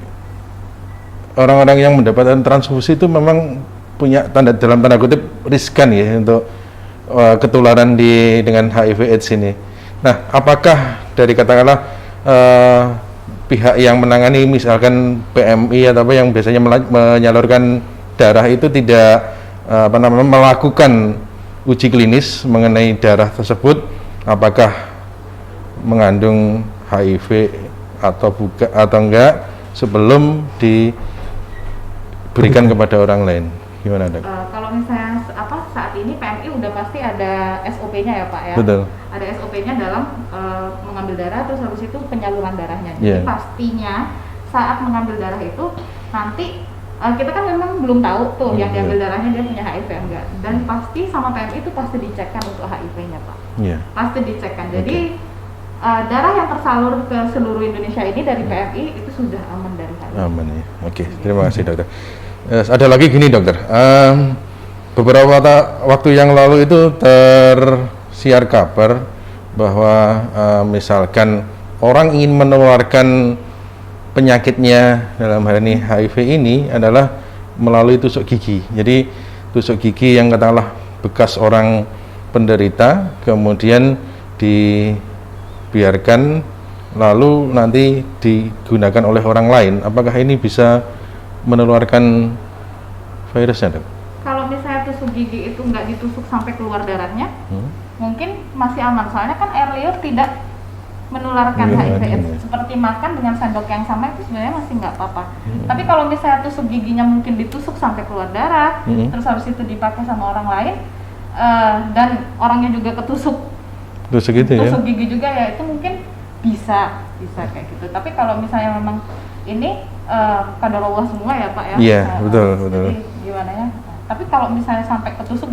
orang-orang yang mendapatkan transfusi itu memang punya dalam tanda kutip riskan ya untuk ketularan dengan HIV/AIDS ini. Nah, apakah dari katakanlah pihak yang menangani misalkan PMI atau apa yang biasanya menyalurkan darah itu tidak melakukan uji klinis mengenai darah tersebut, apakah mengandung HIV atau enggak sebelum diberikan kepada orang lain? Gimana dok? Kalau misalnya saat ini PMI udah pasti ada SOP-nya ya Pak ya. Betul. Ada SOP-nya dalam mengambil darah, terus habis itu penyaluran darahnya. Jadi pastinya saat mengambil darah itu nanti kita kan memang belum tahu tuh yang diambil darahnya dia punya HIV enggak, dan pasti sama PMI itu pasti dicekkan untuk HIV-nya Pak. Pasti dicekkan. Jadi darah yang tersalur ke seluruh Indonesia ini dari PMI itu sudah aman dari HIV. Aman ya. Oke, terima kasih dokter. Ada lagi gini dokter, beberapa waktu yang lalu itu tersiar kabar bahwa misalkan orang ingin menularkan penyakitnya dalam hal ini HIV ini adalah melalui tusuk gigi. Jadi tusuk gigi yang katakanlah bekas orang penderita kemudian dibiarkan lalu nanti digunakan oleh orang lain. Apakah ini bisa menularkan virusnya, dok? Kalau misalnya tusuk gigi itu nggak ditusuk sampai keluar darahnya, mungkin masih aman. Soalnya kan air liur tidak menularkan HIV/AIDS. Seperti makan dengan sendok yang sama itu sebenarnya masih nggak apa-apa. Tapi kalau misalnya tusuk giginya mungkin ditusuk sampai keluar darah, terus habis itu dipakai sama orang lain, dan orangnya juga ketusuk gitu tusuk gigi juga, ya itu mungkin bisa kayak gitu. Tapi kalau misalnya memang ini kadar Allah semua ya Pak ya. Iya, betul. Jadi gimana ya? Tapi kalau misalnya sampai ketusuk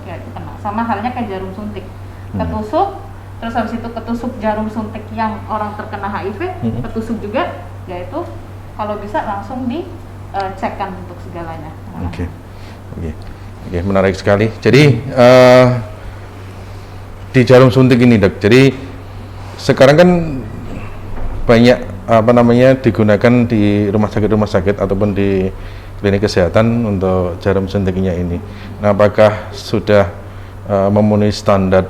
ya itu kena. Sama halnya kayak jarum suntik. Ketusuk, terus habis itu ketusuk jarum suntik yang orang terkena HIV, ketusuk juga, yaitu kalau bisa langsung dicekkan untuk segalanya. Oke, menarik sekali. Jadi di jarum suntik ini dok, jadi sekarang kan banyak digunakan di rumah sakit ataupun di klinik kesehatan untuk jarum suntiknya ini. Nah, apakah sudah memenuhi standar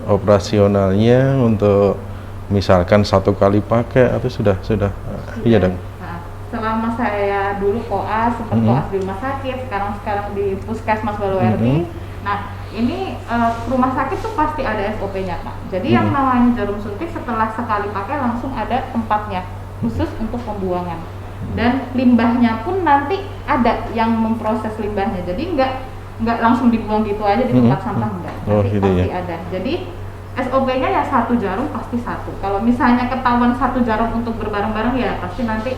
operasionalnya untuk misalkan 1 kali pakai atau sudah? Iya dong. Nah, selama saya dulu koas, sempat koas di rumah sakit, sekarang di Puskesmas Baluwerti. Nah, ini rumah sakit tuh pasti ada SOP-nya, Pak. Jadi yang namanya jarum suntik setelah sekali pakai langsung ada tempatnya khusus untuk pembuangan. Dan limbahnya pun nanti ada yang memproses limbahnya. Jadi nggak langsung dibuang gitu aja di tempat sampah, enggak. Nanti gitu pasti ya. ada. Jadi SOP-nya ya 1 jarum pasti 1. Kalau misalnya ketahuan 1 jarum untuk berbareng-bareng ya pasti nanti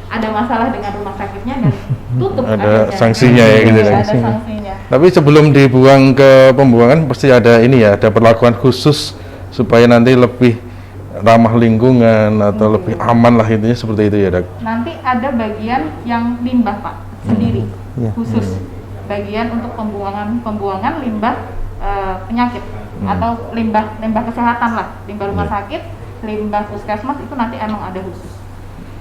ada masalah dengan rumah sakitnya dan tutup. Ada akhirnya. sanksinya ya gitu. Ada sanksinya. Tapi sebelum dibuang ke pembuangan pasti ada ini ya, ada perlakuan khusus supaya nanti lebih ramah lingkungan atau lebih aman lah, intinya seperti itu ya, Dok. Nanti ada bagian yang limbah, Pak, sendiri khusus. Bagian untuk pembuangan limbah penyakit atau limbah kesehatan lah, limbah rumah sakit, limbah puskesmas itu nanti emang ada khusus.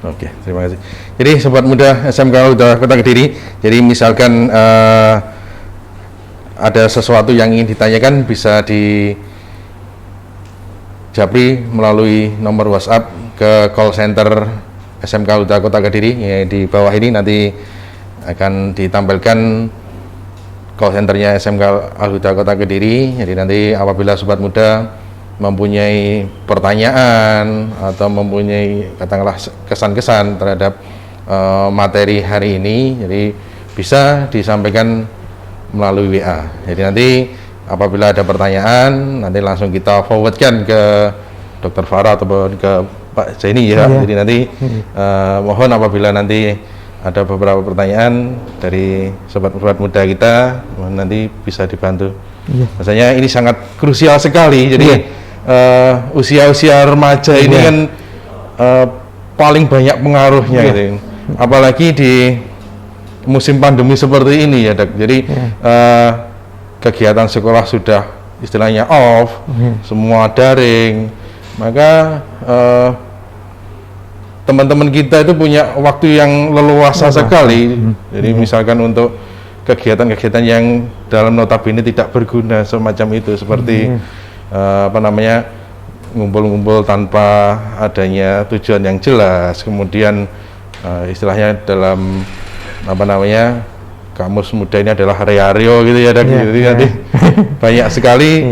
Oke, terima kasih. Jadi Sobat Muda SMK Ultra Kota Kediri, jadi misalkan ada sesuatu yang ingin ditanyakan bisa di japri melalui nomor WhatsApp ke call center SMK Ultra Kota Kediri ya, di bawah ini nanti akan ditampilkan call centernya SMK Ultra Kota Kediri. Jadi nanti apabila Sobat Muda mempunyai pertanyaan atau mempunyai katakanlah kesan-kesan terhadap materi hari ini, jadi bisa disampaikan melalui WA. Jadi nanti apabila ada pertanyaan nanti langsung kita forwardkan ke Dr. Farah atau ke Pak Zaini ya. Jadi nanti mohon apabila nanti ada beberapa pertanyaan dari sobat-sobat muda kita nanti bisa dibantu. Rasanya ini sangat krusial sekali. Jadi usia-usia remaja ini kan paling banyak pengaruhnya gitu. Apalagi di musim pandemi seperti ini ya, Dok. Jadi kegiatan sekolah sudah istilahnya off, semua daring. Maka teman-teman kita itu punya waktu yang leluasa sekali. Jadi misalkan untuk kegiatan-kegiatan yang dalam notabene tidak berguna semacam itu, seperti ngumpul-ngumpul tanpa adanya tujuan yang jelas, kemudian istilahnya dalam kamus muda ini adalah hari-hario gitu ya, jadi nanti banyak sekali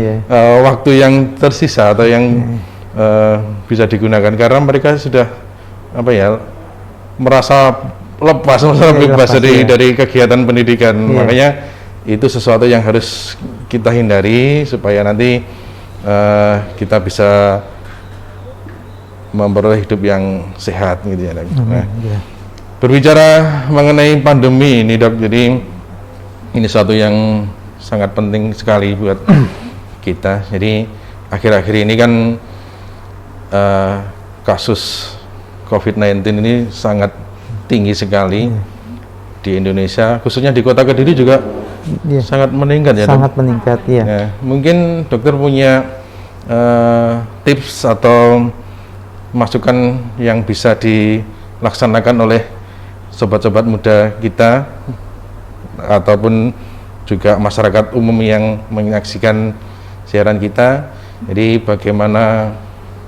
waktu yang tersisa atau yang bisa digunakan karena mereka sudah merasa lepas, bebas dari kegiatan pendidikan. Makanya itu sesuatu yang harus kita hindari supaya nanti kita bisa memperoleh hidup yang sehat gitu ya, Dok. Berbicara mengenai pandemi ini, Dok, jadi ini suatu yang sangat penting sekali buat kita. Jadi akhir-akhir ini kan kasus COVID-19 ini sangat tinggi sekali di Indonesia, khususnya di Kota Kediri juga sangat meningkat ya, sangat Dok? meningkat ya. Nah, mungkin dokter punya tips atau masukan yang bisa dilaksanakan oleh sobat-sobat muda kita ataupun juga masyarakat umum yang menyaksikan siaran kita. Jadi bagaimana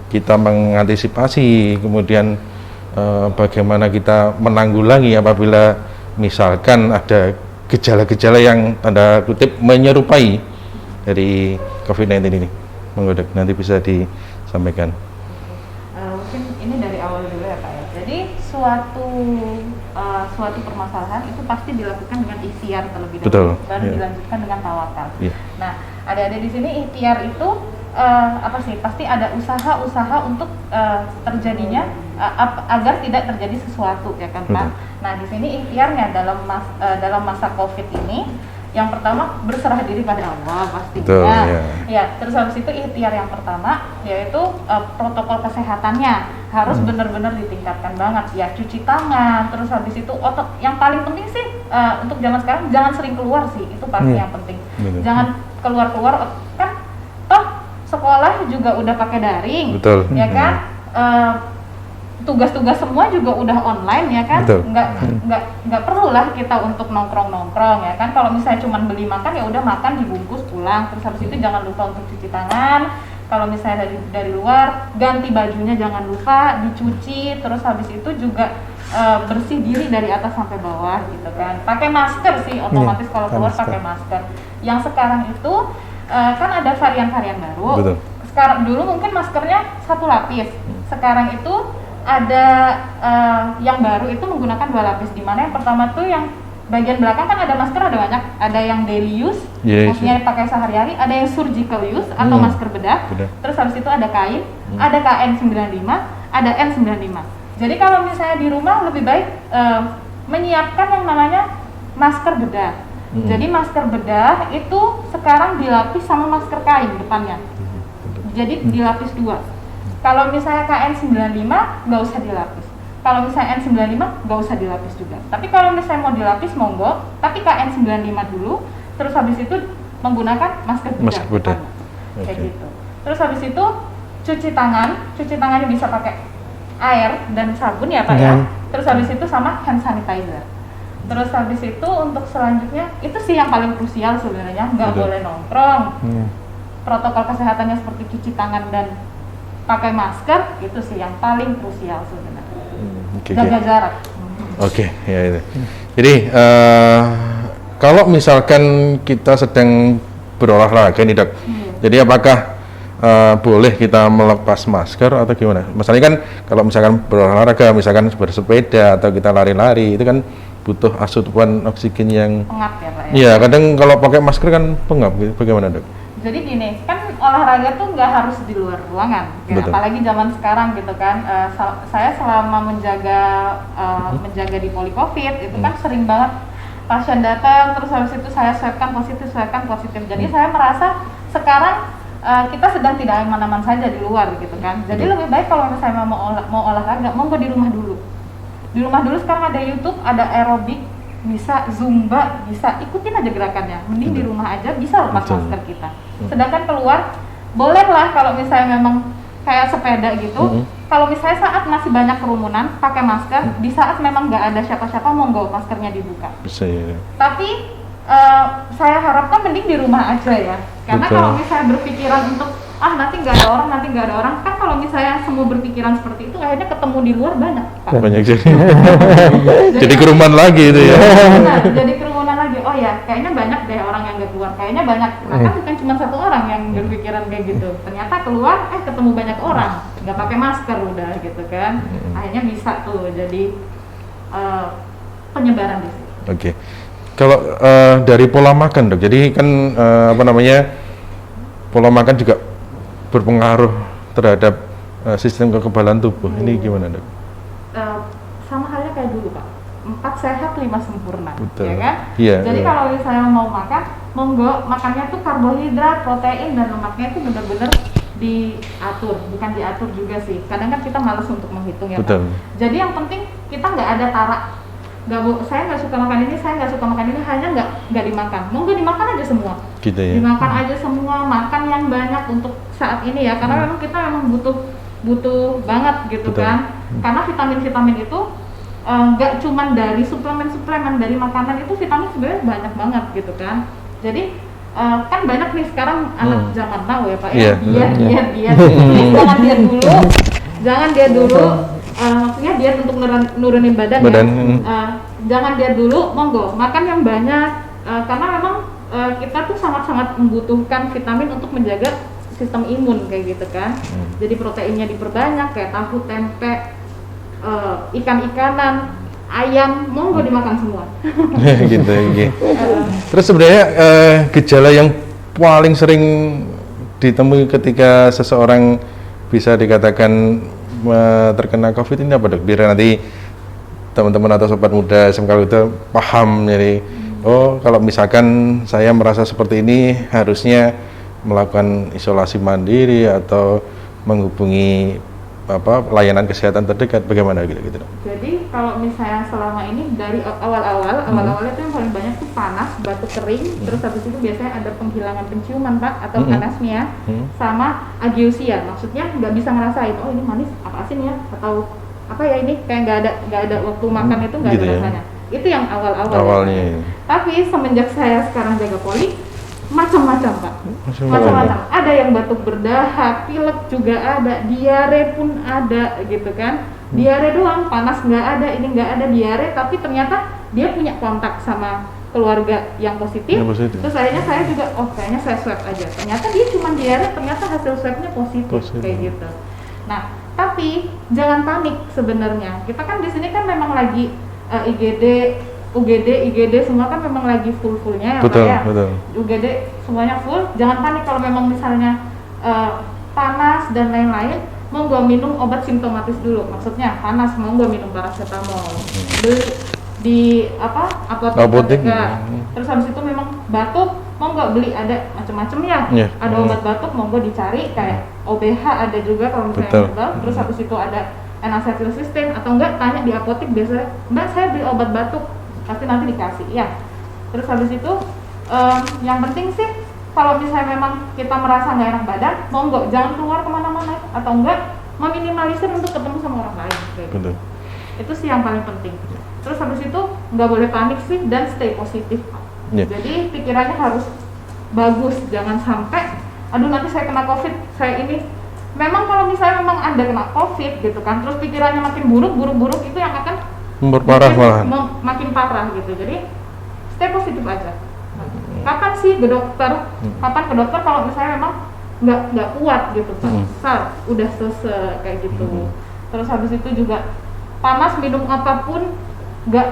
kita mengantisipasi, kemudian bagaimana kita menanggulangi apabila misalkan ada gejala-gejala yang tanda kutip menyerupai dari COVID-19 ini. Monggo, Dok, nanti bisa disampaikan. Mungkin ini dari awal dulu ya, Pak ya. Jadi suatu permasalahan itu pasti dilakukan dengan ikhtiar terlebih dahulu, baru dilanjutkan dengan tawakal. Nah, adik-adik di sini ikhtiar itu pasti ada usaha-usaha untuk terjadinya agar tidak terjadi sesuatu ya kan, Pak. Nah, di sini ikhtiarnya dalam masa COVID ini yang pertama berserah diri pada Allah pastinya. Ya, terus habis itu ikhtiar yang pertama yaitu protokol kesehatannya harus benar-benar ditingkatkan banget ya, cuci tangan, terus habis itu yang paling penting sih untuk zaman sekarang jangan sering keluar sih, itu pasti yang penting. Jangan keluar-keluar, kan toh sekolah juga udah pakai daring, ya kan? Tugas-tugas semua juga udah online ya kan, nggak perlu lah kita untuk nongkrong ya kan. Kalau misalnya cuma beli makan ya udah makan dibungkus pulang, terus habis itu jangan lupa untuk cuci tangan, kalau misalnya dari luar, ganti bajunya jangan lupa dicuci, terus habis itu juga bersih diri dari atas sampai bawah gitu kan. Pakai masker sih otomatis kalau keluar pakai masker. Yang sekarang itu kan ada varian-varian baru. Betul. Sekarang dulu mungkin maskernya 1 lapis. Sekarang itu ada yang baru itu menggunakan 2 lapis, di mana yang pertama tuh yang bagian belakang kan ada masker ada banyak, ada yang daily use, maksudnya pakai sehari-hari, ada yang surgical use atau masker bedah. Terus habis itu ada kain, ada KN95, ada N95. Jadi kalau misalnya di rumah lebih baik menyiapkan yang namanya masker bedah. Jadi masker bedah itu sekarang dilapis sama masker kain depannya. Jadi dilapis 2. Kalau misalnya KN95 nggak usah dilapis. Kalau misalnya N95 nggak usah dilapis juga. Tapi kalau misalnya mau dilapis monggo, tapi KN95 dulu, terus habis itu menggunakan masker bedah. Kayak gitu. Terus habis itu cuci tangannya bisa pakai air dan sabun ya Pak ya. Terus habis itu sama hand sanitizer. Terus habis itu untuk selanjutnya itu sih yang paling krusial sebenarnya, nggak boleh nongkrong. Protokol kesehatannya seperti cuci tangan dan pakai masker itu sih yang paling krusial sebenarnya. Jaga jarak. Ya itu. Jadi kalau misalkan kita sedang berolahraga nih Dok, jadi apakah boleh kita melepas masker atau gimana? Misalnya kan kalau misalkan berolahraga, misalkan bersepeda atau kita lari-lari, itu kan butuh asupan oksigen yang pengap ya Pak ya? Iya, kadang kalau pakai masker kan pengap gitu. Bagaimana Dok? Jadi gini, kan olahraga tuh nggak harus di luar ruangan, ya, apalagi zaman sekarang gitu kan. Saya selama menjaga di poli COVID itu kan sering banget pasien datang, terus habis itu saya swabkan positif. Jadi saya merasa sekarang kita sedang tidak aman-aman saja di luar gitu kan. Jadi lebih baik kalau misalnya mau olahraga, monggo di rumah dulu. Di rumah dulu sekarang ada YouTube, ada aerobik, bisa zumba, bisa ikutin aja gerakannya. Mending di rumah aja bisa lepas masker kita. Sedangkan keluar bolehlah kalau misalnya memang kayak sepeda gitu. Kalau misalnya saat masih banyak kerumunan pakai masker, di saat memang nggak ada siapa-siapa monggo maskernya dibuka. Bisa ya. Tapi saya harapkan mending di rumah aja ya. Karena kalau misalnya berpikiran untuk nanti nggak ada orang, kan kalau misalnya semua berpikiran seperti itu akhirnya ketemu di luar banyak Pak. Banyak jadi kerumunan lagi itu ya. Nah, jadi kerumunan lagi. Oh ya, kayaknya banyak deh orang yang nggak keluar. Kayaknya banyak. Ternyata bukan cuma 1 orang yang berpikiran kayak gitu. Ternyata keluar, ketemu banyak orang, nggak pakai masker udah gitu kan. Akhirnya bisa tuh jadi penyebaran di situ. Kalau dari pola makan Dok, jadi kan pola makan juga berpengaruh terhadap sistem kekebalan tubuh. Ini gimana Dok? Sama halnya kayak dulu Pak, 4 sehat 5 sempurna. Betul. Ya kan? Jadi kalau misalnya mau makan, monggo makannya tuh karbohidrat, protein dan lemaknya itu benar-benar diatur, bukan diatur juga sih. Kadang kan kita malas untuk menghitung ya Pak. Jadi yang penting kita nggak ada tarak. Saya nggak suka makan ini, saya nggak suka makan ini, hanya nggak dimakan. Monggo dimakan aja semua. Gitu ya. Dimakan aja semua, makan yang banyak untuk saat ini ya, karena memang kita butuh banget gitu kan. Karena vitamin itu nggak cuman dari suplemen dari makanan, itu vitamin sebenarnya banyak banget gitu kan. Jadi kan banyak nih sekarang anak zaman now ya Pak ya, diet. Jangan diet dulu. Maksudnya diet untuk nurunin badan. Ya. Jangan diet dulu, monggo makan yang banyak karena memang kita tuh sangat-sangat membutuhkan vitamin untuk menjaga sistem imun kayak gitu kan. Jadi proteinnya diperbanyak kayak tahu, tempe, ikan-ikanan, ayam, monggo dimakan semua. gitu. Terus sebenarnya gejala yang paling sering ditemui ketika seseorang bisa dikatakan terkena COVID ini apa Dok? Biar nanti teman-teman atau sobat muda SMK itu paham, jadi kalau misalkan saya merasa seperti ini harusnya melakukan isolasi mandiri atau menghubungi layanan kesehatan terdekat, bagaimana gitu Dok? Jadi kalau misalnya selama ini dari awal-awal itu yang paling banyak tuh panas, batuk kering, terus habis itu biasanya ada penghilangan penciuman Pak atau anosmia, sama ageusia, maksudnya nggak bisa ngerasain ini manis apa asin ya, atau apa ya ini kayak nggak ada waktu makan itu nggak gitu ada rasanya. Itu yang awalnya. Tapi semenjak saya sekarang jaga poli, macam-macam Pak, macam-macam. Ada yang batuk berdahak, pilek juga ada, diare pun ada gitu kan. Diare doang, panas nggak ada, ini nggak ada diare, tapi ternyata dia punya kontak sama keluarga yang positif. Terus akhirnya saya juga, oh kayaknya saya swab aja. Ternyata dia cuma diare, ternyata hasil swabnya positif. Kayak gitu. Nah, tapi jangan panik sebenarnya. Kita kan di sini kan memang lagi IGD, UGD, IGD semua kan memang lagi full-fullnya ya Pak ya. Betul. UGD semuanya full. Jangan panik kalau memang misalnya panas dan lain-lain. Monggo minum obat simptomatis dulu. Maksudnya panas, monggo minum paracetamol. Beli di apotek. Terus habis itu memang batuk, monggo beli, ada macam-macam ya. Ada obat batuk, monggo dicari kayak OBH ada juga kalau misalnya tebal. Terus habis itu ada N-acetylcysteine atau enggak tanya di apotek biasanya, Mbak saya beli obat batuk, pasti nanti dikasih ya. Terus habis itu yang penting sih kalau misalnya memang kita merasa nggak enak badan, monggo jangan keluar kemana-mana atau enggak meminimalisir untuk ketemu sama orang lain kayak gitu. Itu sih yang paling penting. Terus habis itu nggak boleh panik sih dan stay positif. Jadi pikirannya harus bagus, jangan sampai aduh nanti saya kena COVID, saya ini. Memang kalau misalnya memang Anda kena COVID gitu kan, terus pikirannya makin buruk itu yang akan memperparah malahan. Makin parah gitu. Jadi stay positif aja. Kapan sih ke dokter? Kapan ke dokter kalau misalnya memang nggak kuat gitu kan? Udah selesai kayak gitu. Terus habis itu juga panas, minum apapun nggak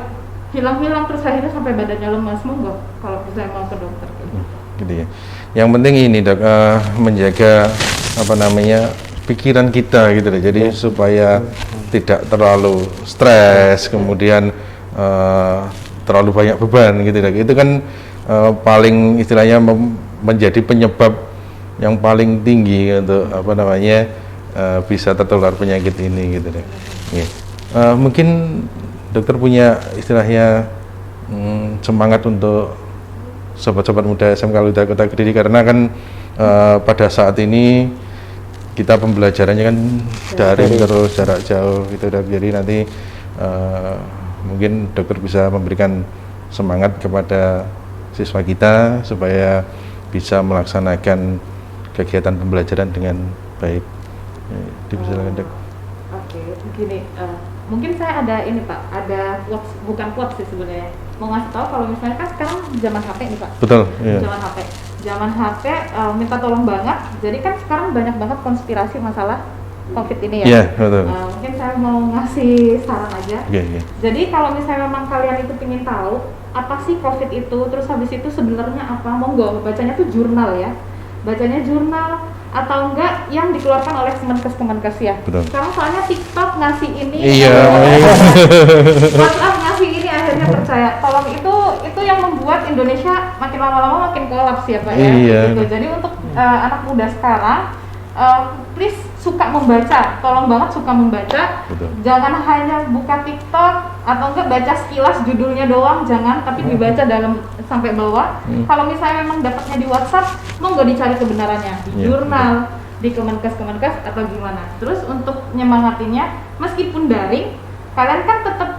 hilang-hilang, terus akhirnya sampai badannya lemas, monggo kalau misalnya mau ke dokter gitu ya. Yang penting ini Dok, menjaga pikiran kita gitu deh. Jadi supaya tidak terlalu stres, kemudian terlalu banyak beban gitu deh. Itu kan paling istilahnya menjadi penyebab yang paling tinggi untuk bisa tertular penyakit ini gitu deh. Mungkin dokter punya istilahnya semangat untuk sobat-sobat muda SMK Al Huda Kota Kediri, karena kan pada saat ini kita pembelajarannya kan daring terus jarak jauh gitu Dok. Jadi nanti mungkin dokter bisa memberikan semangat kepada siswa kita supaya bisa melaksanakan kegiatan pembelajaran dengan baik. Dipersilakan Dok. Oke, begini, mungkin saya ada ini Pak, ada quotes, bukan quotes sih sebenarnya, mau ngasih tahu kalau misalnya kan sekarang zaman HP nih Pak. Betul. Iya. Zaman HP minta tolong banget. Jadi kan sekarang banyak banget konspirasi masalah COVID ini ya. Iya, betul. Mungkin saya mau ngasih saran aja. Okay. Jadi kalau misalnya memang kalian itu ingin tahu apa sih COVID itu, terus habis itu sebenarnya apa, monggo bacanya tuh jurnal ya. Bacanya jurnal atau enggak yang dikeluarkan oleh Kemenkes ya. Betul. Sekarang soalnya TikTok ngasih ini, WhatsApp ngasih ini, akhirnya percaya. Tolong itu yang membuat Indonesia makin lama-lama makin kolaps ya Pak ya. Iya. Gitu. Jadi untuk anak muda sekarang, please suka membaca, tolong banget suka membaca. Betul. Jangan hanya buka TikTok atau enggak baca sekilas judulnya doang, jangan, tapi dibaca dalam sampai bawah. Kalau misalnya memang dapatnya di WhatsApp, monggo dicari kebenarannya di jurnal, di Kemenkes atau gimana. Terus untuk nyemangatinya, meskipun daring, kalian kan tetap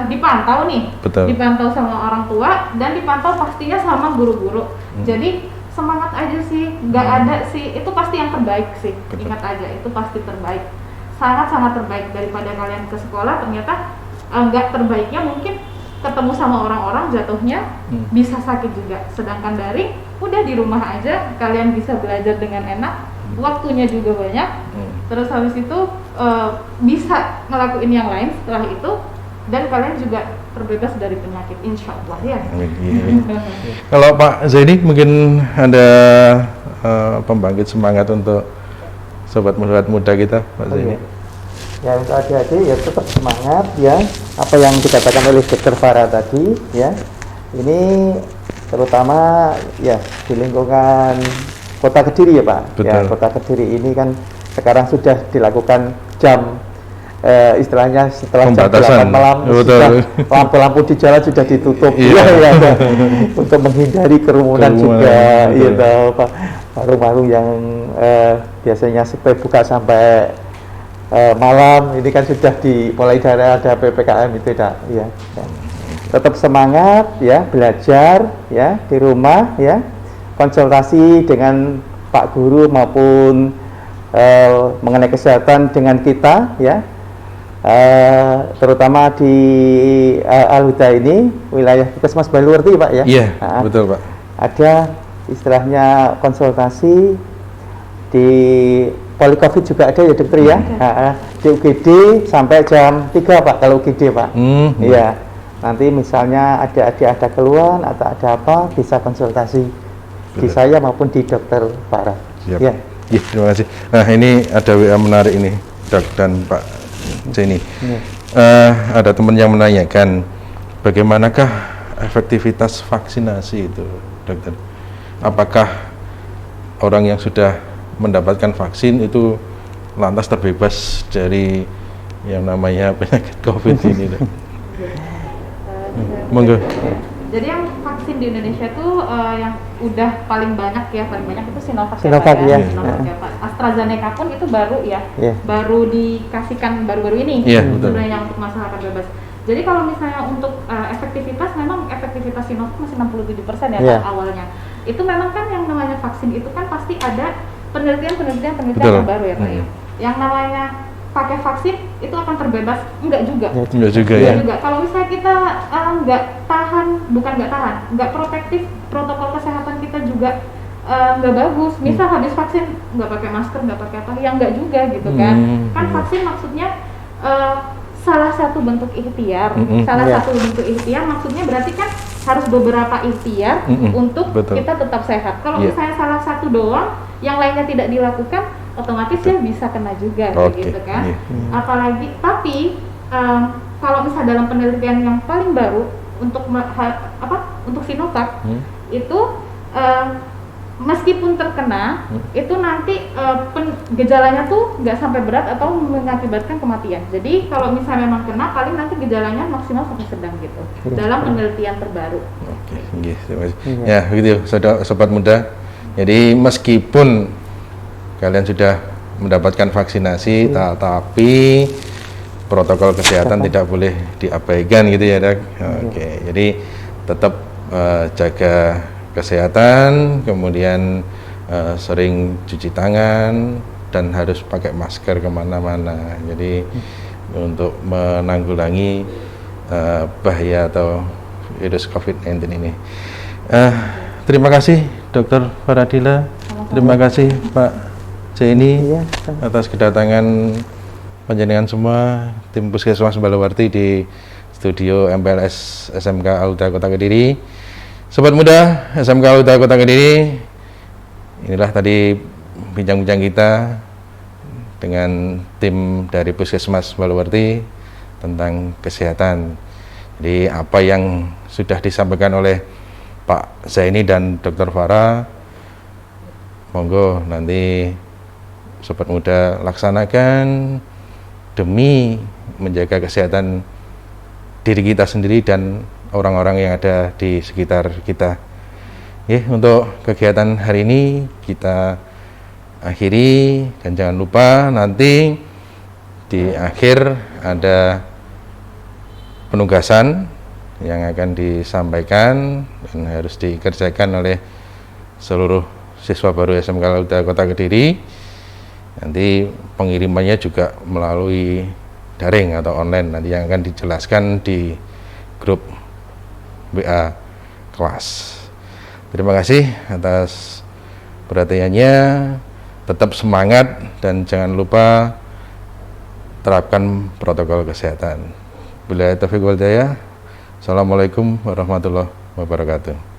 dipantau nih. Betul. Dipantau sama orang tua dan dipantau pastinya sama guru-guru. Jadi semangat aja sih, nggak ada sih, itu pasti yang terbaik sih. Betul. Ingat aja, itu pasti terbaik, sangat-sangat terbaik. Daripada kalian ke sekolah ternyata nggak terbaiknya mungkin ketemu sama orang-orang jatuhnya bisa sakit juga. Sedangkan daring udah di rumah aja, kalian bisa belajar dengan enak, waktunya juga banyak. Terus habis itu bisa ngelakuin yang lain setelah itu, dan kalian juga terbebas dari penyakit, insya Allah ya. Kalau Pak Zaini mungkin ada pembangkit semangat untuk sobat muda kita, Pak Zaini. Ya, untuk adik-adik ya tetap semangat ya. Apa yang dikatakan oleh Dr. Farah tadi ya. Ini terutama ya di lingkungan Kota Kediri ya Pak. Betul. Ya, Kota Kediri ini kan sekarang sudah dilakukan jam istilahnya setelah jam 8 malam sudah lampu-lampu di jalan sudah ditutup ya, untuk menghindari kerumunan juga gitu Pak. Warung-warung yang biasanya buka sampai malam ini kan sudah mulai dari ada PPKM itu ya. Tetap semangat ya, belajar ya di rumah ya. konsultasi dengan Pak Guru maupun mengenai kesehatan dengan kita ya, terutama di Al-Huda ini wilayah Puskesmas Baluwerti Pak ya. Iya, betul Pak. Ada istilahnya konsultasi di Policovid juga ada ya dokter ya. Di UGD sampai jam 3 Pak kalau UGD Pak. Iya. Nanti misalnya ada keluhan atau ada apa bisa konsultasi di saya maupun di dokter Farah. Siap. Ya. Iya, terima kasih. Nah, ini ada WA menarik ini, Dok dan Pak Jenny. Ada teman yang menanyakan, bagaimanakah efektivitas vaksinasi itu, dokter? Apakah orang yang sudah mendapatkan vaksin itu lantas terbebas dari yang namanya penyakit COVID ini, Dok? Monggo. Jadi yang vaksin di Indonesia tuh yang udah paling banyak itu Sinovac ya. Sinovac ya Pak. AstraZeneca pun itu baru ya, baru dikasihkan baru-baru ini sebenarnya untuk masyarakat bebas. Jadi kalau misalnya untuk efektivitas, memang efektivitas Sinovac masih 67% ya Pak awalnya. Itu memang kan yang namanya vaksin itu kan pasti ada penelitian yang baru ya Pak ya. Yang namanya pakai vaksin itu akan terbebas, enggak juga. Kalau misalnya kita nggak protektif, protokol kesehatan kita juga nggak bagus. Misal habis vaksin nggak pakai masker, nggak pakai apa, yang nggak juga gitu kan. Kan vaksin maksudnya salah satu bentuk ikhtiar. Satu bentuk ikhtiar maksudnya berarti kan harus beberapa ikhtiar untuk kita tetap sehat. Kalau misalnya salah satu doang, yang lainnya tidak dilakukan, otomatis ya bisa kena juga gitu kan. Apalagi tapi kalau misalnya dalam penelitian yang paling baru untuk untuk Sinovac itu meskipun terkena itu nanti gejalanya tuh nggak sampai berat atau mengakibatkan kematian. Jadi kalau misalnya memang kena, paling nanti gejalanya maksimal sampai sedang gitu dalam penelitian terbaru. Terima kasih. Ya begitu sobat muda. Jadi meskipun kalian sudah mendapatkan vaksinasi, tapi protokol kesehatan tidak boleh diabaikan gitu ya, Dok. Jadi tetap jaga kesehatan, kemudian sering cuci tangan dan harus pakai masker kemana-mana. Jadi untuk menanggulangi bahaya atau virus COVID-19 ini. Terima kasih Dr. Faradila, terima kasih Pak Jenny atas kedatangan panjenengan semua tim Puskesmas Baluwerti di studio MPLS SMK Al-Huda Kota Kediri. Sobat muda SMK Al-Huda Kota Kediri, inilah tadi bincang-bincang kita dengan tim dari Puskesmas Baluwerti tentang kesehatan. Jadi apa yang sudah disampaikan oleh Pak Zaini dan Dr. Farah, monggo nanti sobat muda laksanakan demi menjaga kesehatan diri kita sendiri dan orang-orang yang ada di sekitar kita. Untuk kegiatan hari ini kita akhiri, dan jangan lupa nanti di akhir ada penugasan yang akan disampaikan dan harus dikerjakan oleh seluruh siswa baru SMK Al-Huda Kota Kediri. Nanti pengirimannya juga melalui daring atau online, nanti yang akan dijelaskan di grup WA kelas. Terima kasih atas perhatiannya, tetap semangat dan jangan lupa terapkan protokol kesehatan. Billahi taufiq wal hidayah. Assalamualaikum warahmatullahi wabarakatuh.